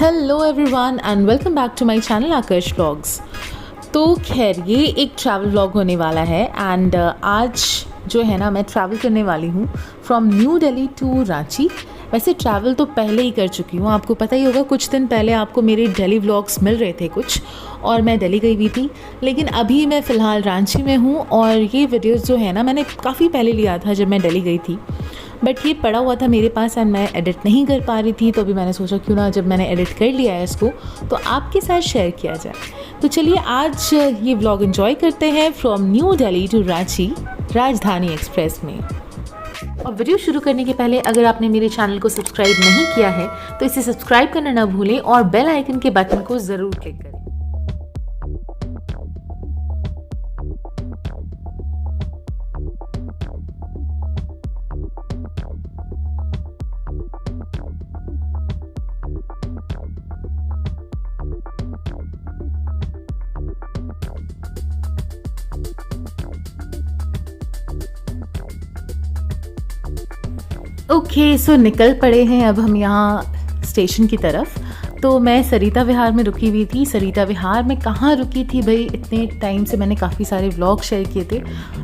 Hello everyone and welcome back to my channel Aakarsh vlogs. तो खैर ये एक ट्रैवल व्लॉग होने वाला है एंड आज जो है ना मैं ट्रैवल करने वाली हूँ from New Delhi to Ranchi. वैसे ट्रैवल तो पहले ही कर चुकी हूँ, आपको पता ही होगा। कुछ दिन पहले आपको मेरे दिल्ली व्लॉग्स मिल रहे थे कुछ और मैं दिल्ली गई हुई थी, लेकिन अभी मैं फ़िलहाल रांची में हूँ और ये वीडियोज़ जो है ना मैंने काफ़ी पहले लिया था जब मैं दिल्ली गई थी, बट ये पड़ा हुआ था मेरे पास एंड मैं एडिट नहीं कर पा रही थी। तो अभी मैंने सोचा क्यों ना जब मैंने एडिट कर लिया है इसको तो आपके साथ शेयर किया जाए। तो चलिए आज ये व्लॉग एंजॉय करते हैं from New Delhi to Ranchi Rajdhani express में। और वीडियो शुरू करने के पहले अगर आपने मेरे चैनल को सब्सक्राइब नहीं किया है तो इसे सब्सक्राइब करना ना भूलें और बेल आइकन के बटन को ज़रूर क्लिक करें। ओके सो निकल पड़े हैं अब हम यहाँ स्टेशन की तरफ। तो मैं सरिता विहार में रुकी हुई थी। सरिता विहार में कहाँ रुकी थी भाई, इतने टाइम से मैंने काफ़ी सारे व्लॉग शेयर किए थे।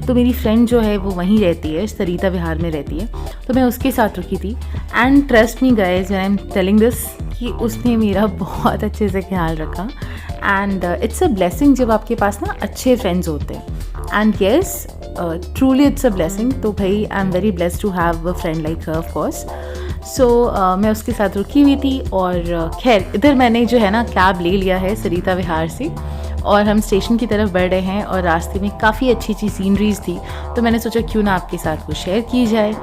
तो मेरी फ्रेंड जो है वो वहीं रहती है, सरिता विहार में रहती है, तो मैं उसके साथ रुकी थी। And trust me guys when I am telling this कि उसने मेरा बहुत अच्छे से ख्याल रखा। एंड इट्स अ ब्लेसिंग जब आपके पास ना अच्छे फ्रेंड्स होते हैं। And yes truly it's a blessing. तो भाई I am very blessed to have a friend like her of course. So मैं उसके साथ रुकी हुई थी और खैर इधर मैंने जो है ना कैब ले लिया है सरिता विहार से और हम स्टेशन की तरफ बढ़ रहे हैं। और रास्ते में काफ़ी अच्छी अच्छी सीनरीज थी तो मैंने सोचा क्यों ना आपके साथ वो शेयर की जाए।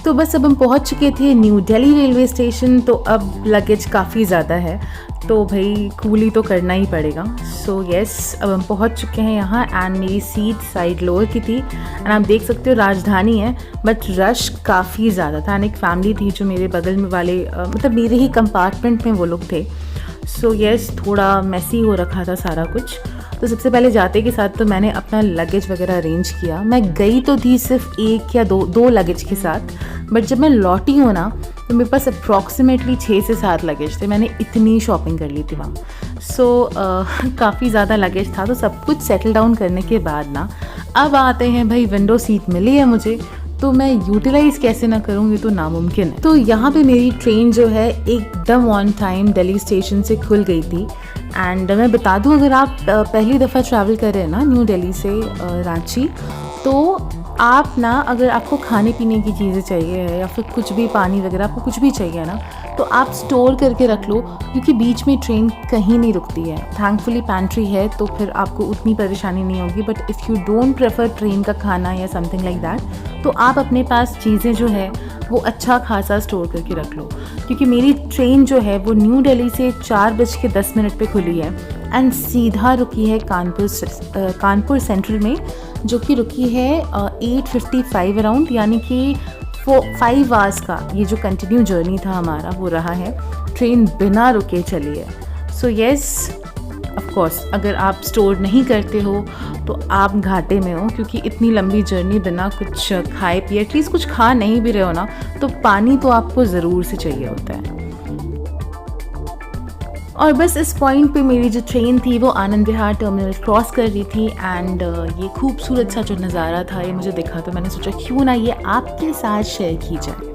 तो बस अब हम पहुंच चुके थे न्यू दिल्ली रेलवे स्टेशन। तो अब लगेज काफ़ी ज़्यादा है तो भाई कूली तो करना ही पड़ेगा। सो येस अब हम पहुंच चुके हैं यहाँ एंड मेरी सीट साइड लोअर की थी एंड आप देख सकते हो राजधानी है बट रश काफ़ी ज़्यादा था। एंड एक फैमिली थी जो मेरे बगल में वाले मतलब मेरे ही कंपार्टमेंट में वो लोग थे। सो येस थोड़ा मैसी हो रखा था सारा कुछ। तो सबसे पहले जाते के साथ तो मैंने अपना लगेज वगैरह अरेंज किया। मैं गई तो थी सिर्फ एक या दो लगेज के साथ, बट जब मैं लौटी हूँ ना तो मेरे पास अप्रॉक्सीमेटली 6 से 7 लगेज थे। मैंने इतनी शॉपिंग कर ली थी वहाँ। सो काफ़ी ज़्यादा लगेज था। तो सब कुछ सेटल डाउन करने के बाद ना अब आते हैं भाई विंडो सीट मिली है मुझे, तो मैं यूटिलाइज़ कैसे ना करूँ ये तो नामुमकिन है। तो यहाँ पे मेरी ट्रेन जो है एकदम ऑन टाइम दिल्ली स्टेशन से खुल गई थी। एंड मैं बता दूँ अगर आप पहली दफ़ा ट्रैवल कर रहे हैं ना न्यू दिल्ली से रांची, तो आप ना अगर आपको खाने पीने की चीज़ें चाहिए है या फिर कुछ भी पानी वगैरह आपको कुछ भी चाहिए ना तो आप स्टोर करके रख लो, क्योंकि बीच में ट्रेन कहीं नहीं रुकती है। थैंकफुली पैंट्री है तो फिर आपको उतनी परेशानी नहीं होगी। But if you don't prefer train का खाना या समथिंग लाइक दैट तो आप अपने पास चीज़ें जो है वो अच्छा खासा स्टोर करके रख लो, क्योंकि मेरी ट्रेन जो है वो न्यू दिल्ली से 4:10 पे खुली है एंड सीधा रुकी है कानपुर सेंट्रल में, जो कि रुकी है 8:55 अराउंड, यानी कि 5 आवर्स का ये जो कंटिन्यू जर्नी था हमारा वो रहा है। ट्रेन बिना रुके चली है। सो येस ऑफ कोर्स अगर आप स्टोर नहीं करते हो तो आप घाटे में हो, क्योंकि इतनी लंबी जर्नी बिना कुछ खाए पिए, एटलीस्ट कुछ खा नहीं भी रहे हो ना तो पानी तो आपको ज़रूर से चाहिए होता है। और बस इस पॉइंट पे मेरी जो ट्रेन थी वो आनंद विहार टर्मिनल क्रॉस कर रही थी एंड ये खूबसूरत सा जो नज़ारा था ये मुझे दिखा तो मैंने सोचा क्यों ना ये आपके साथ शेयर की जाए।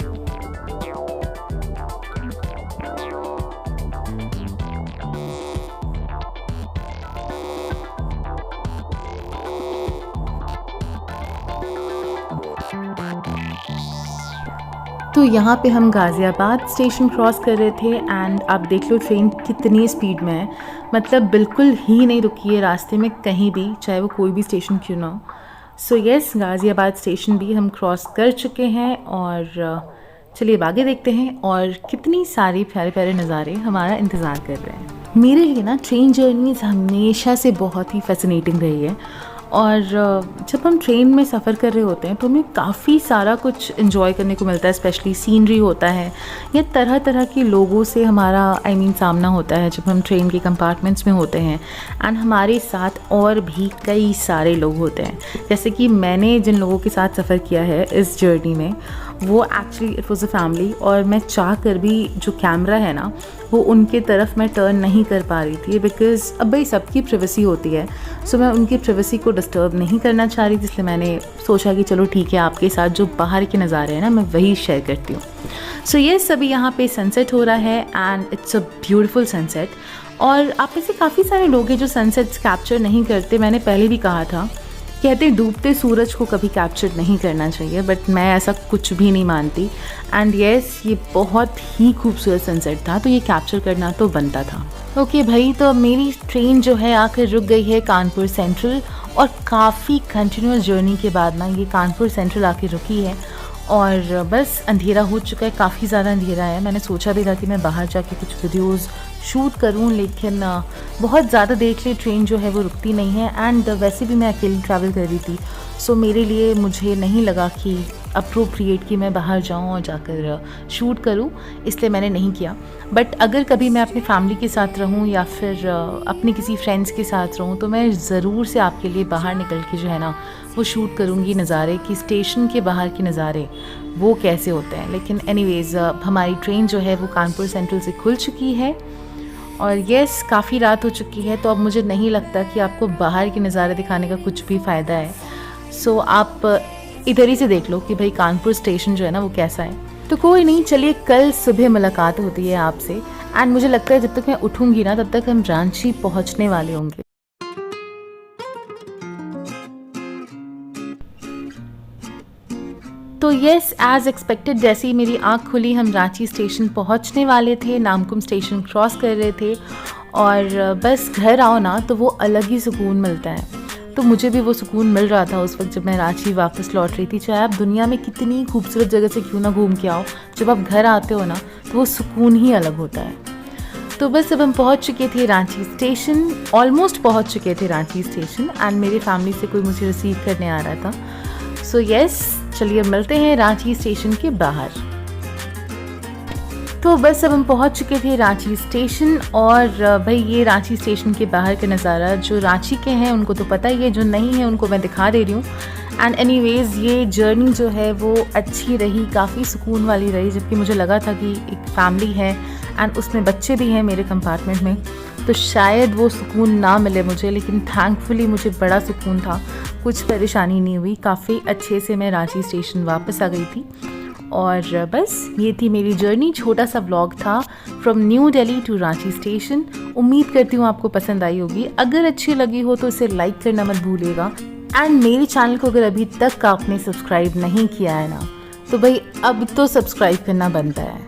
तो यहाँ पे हम गाज़ियाबाद स्टेशन क्रॉस कर रहे थे एंड आप देख लो ट्रेन कितनी स्पीड में है, मतलब बिल्कुल ही नहीं रुकी है रास्ते में कहीं भी, चाहे वो कोई भी स्टेशन क्यों ना हो। सो येस गाज़ियाबाद स्टेशन भी हम क्रॉस कर चुके हैं और चलिए अब आगे देखते हैं और कितनी सारी प्यारे प्यारे नज़ारे हमारा इंतज़ार कर रहे हैं। मेरे लिए ना ट्रेन जर्नीज़ हमेशा से बहुत ही फैसिनेटिंग रही है और जब हम ट्रेन में सफ़र कर रहे होते हैं तो हमें काफ़ी सारा कुछ एंजॉय करने को मिलता है, स्पेशली सीनरी होता है या तरह तरह के लोगों से हमारा सामना होता है जब हम ट्रेन के कंपार्टमेंट्स में होते हैं। एंड हमारे साथ और भी कई सारे लोग होते हैं, जैसे कि मैंने जिन लोगों के साथ सफ़र किया है इस जर्नी में, वो actually it was a family, और मैं चाह कर भी जो कैमरा है ना वो उनके तरफ मैं टर्न नहीं कर पा रही थी, बिकॉज़ अब भाई सबकी प्राइवेसी होती है, सो मैं उनकी प्राइवेसी को डिस्टर्ब नहीं करना चाह रही थी। इसलिए मैंने सोचा कि चलो ठीक है, आपके साथ जो बाहर के नज़ारे हैं ना मैं वही शेयर करती हूँ। सो ये सभी यहाँ पे सनसेट हो रहा है and it's a beautiful sunset. और आप में से काफ़ी सारे लोग हैं जो सनसेट्स कैप्चर नहीं करते। मैंने पहले भी कहा था, कहते हैं डूबते सूरज को कभी कैप्चर नहीं करना चाहिए, बट मैं ऐसा कुछ भी नहीं मानती। एंड येस, ये बहुत ही खूबसूरत सनसेट था, तो ये कैप्चर करना तो बनता था। ओके भाई, तो मेरी ट्रेन जो है आकर रुक गई है कानपुर सेंट्रल, और काफ़ी कंटिन्यूस जर्नी के बाद ना ये कानपुर सेंट्रल आके रुकी है। और बस अंधेरा हो चुका है, काफ़ी ज़्यादा अंधेरा है। मैंने सोचा भी था कि मैं बाहर जाके कुछ वीडियोस शूट करूं, लेकिन बहुत ज़्यादा देर के लिए ट्रेन जो है वो रुकती नहीं है। एंड वैसे भी मैं अकेली ट्रैवल कर रही थी, सो मेरे लिए मुझे नहीं लगा कि अप्रोप्रिएट कि मैं बाहर जाऊं और जाकर शूट करूं, इसलिए मैंने नहीं किया। बट अगर कभी मैं अपनी फैमिली के साथ रहूं या फिर अपने किसी फ्रेंड्स के साथ रहूं, तो मैं ज़रूर से आपके लिए बाहर निकल के जो है ना वो शूट करूंगी नज़ारे, कि स्टेशन के बाहर के नज़ारे वो कैसे होते हैं। लेकिन एनीवेज़, हमारी ट्रेन जो है वो कानपुर सेंट्रल से खुल चुकी है, और येस काफ़ी रात हो चुकी है, तो अब मुझे नहीं लगता कि आपको बाहर के नज़ारे दिखाने का कुछ भी फ़ायदा है। सो आप इधर ही से देख लो कि भाई कानपुर स्टेशन जो है ना वो कैसा है। तो कोई नहीं, चलिए कल सुबह मुलाकात होती है आपसे। एंड मुझे लगता है जब तक मैं उठूँगी ना तब तक हम रांची पहुँचने वाले होंगे। तो येस, एज एक्सपेक्टेड जैसे ही मेरी आँख खुली हम रांची स्टेशन पहुँचने वाले थे, नामकुम स्टेशन क्रॉस कर रहे थे, और बस घर आओ ना तो वो अलग ही सुकून मिलता है। तो मुझे भी वो सुकून मिल रहा था उस वक्त जब मैं रांची वापस लौट रही थी। चाहे आप दुनिया में कितनी खूबसूरत जगह से क्यों ना घूम के आओ, जब आप घर आते हो ना तो वो सुकून ही अलग होता है। तो बस अब हम पहुँच चुके थे रांची स्टेशन, ऑलमोस्ट पहुँच चुके थे रांची स्टेशन, एंड मेरी फैमिली से कोई मुझे रिसीव करने आ रहा था। सो येस, चलिए मिलते हैं रांची स्टेशन के बाहर। तो बस अब हम पहुंच चुके थे रांची स्टेशन, और भाई ये रांची स्टेशन के बाहर का नज़ारा जो रांची के हैं उनको तो पता ही है, जो नहीं है उनको मैं दिखा दे रही हूँ। एंड एनीवेज़, ये जर्नी जो है वो अच्छी रही, काफ़ी सुकून वाली रही, जबकि मुझे लगा था कि एक फैमिली है एंड उसमें बच्चे भी हैं मेरे कंपार्टमेंट में, तो शायद वो सुकून ना मिले मुझे। लेकिन थैंकफुली मुझे बड़ा सुकून था, कुछ परेशानी नहीं हुई, काफ़ी अच्छे से मैं रांची स्टेशन वापस आ गई थी। और बस ये थी मेरी जर्नी, छोटा सा व्लॉग था from New Delhi to Ranchi station. उम्मीद करती हूँ आपको पसंद आई होगी। अगर अच्छी लगी हो तो इसे लाइक करना मत भूलिएगा। एंड मेरे चैनल को अगर अभी तक आपने सब्सक्राइब नहीं किया है ना, तो भाई अब तो सब्सक्राइब करना बनता है।